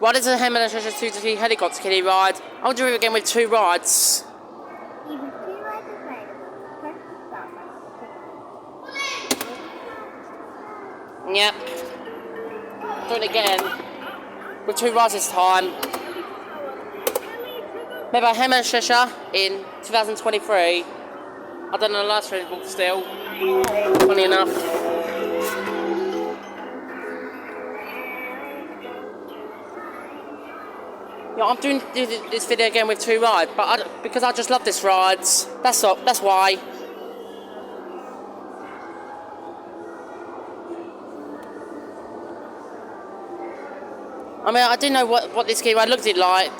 Well, this is a TuTiTu helicopter kiddie ride. I'll do it again with 2 rides. Even 2 rides available. Press the start button. Yep. Doing it again with 2 rides this time. Maybe a Hammer Shisha in 2023. I've done the last reading book still. Funny enough. Yeah, I'm doing this video again with 2 rides, but because I just love this ride. That's why. I mean, I didn't know what this kiddie ride looked like.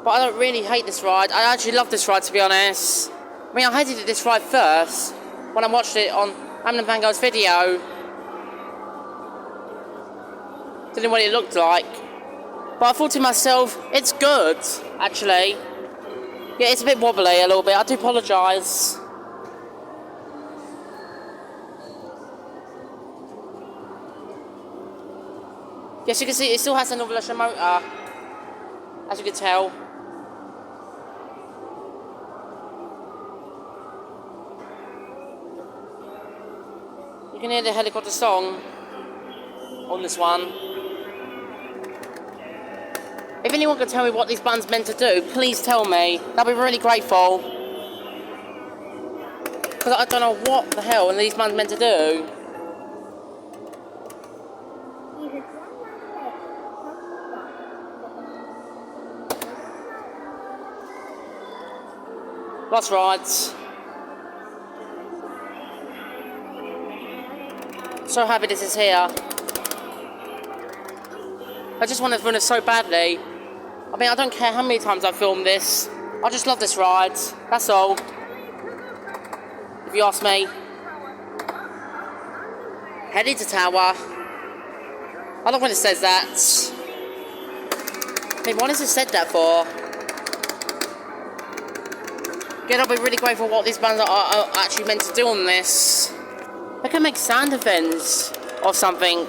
But I don't really hate this ride. I actually love this ride, to be honest. I mean, I hated this ride first when I watched it on Amnon Van Gogh's video. Didn't know what it looked like. But I thought to myself, it's good, actually. Yeah, it's a bit wobbly a little bit. I do apologise. Yes, you can see it still has an evolution motor, as you can tell. You can hear the helicopter song on this one. If anyone can tell me what these buttons meant to do, please tell me. I'll be really grateful. Because I don't know what the hell these buttons meant to do. Last rides. So happy this is here. I just want to run it so badly. I mean, I don't care how many times I filmed this. I just love this ride. That's all. If you ask me. Heading to tower. I love when it says that. I mean, what has it said that for? Again, I'll be really grateful what these bands are actually meant to do on this. They can make sound effects or something.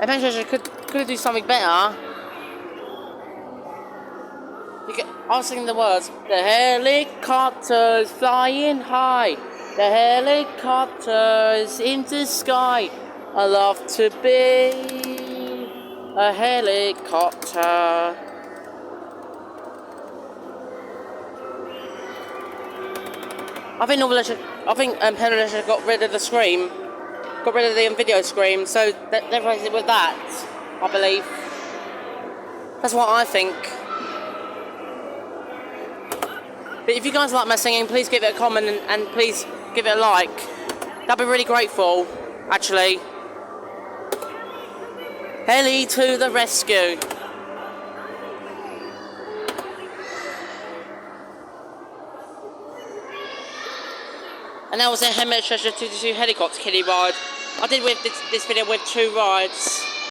Eventually, I could do something better. I was singing the words. The helicopter's flying high. The helicopter's in the sky. I love to be a helicopter. I think Henry got rid of the scream. Got rid of the video scream, so they replaced it with that, I believe. That's what I think. But if you guys like my singing, please give it a comment and please give it a like. That'd be really grateful, actually. Heli to the rescue. And that was a TuTiTu helicopter kiddie ride. I did with this video with 2 rides.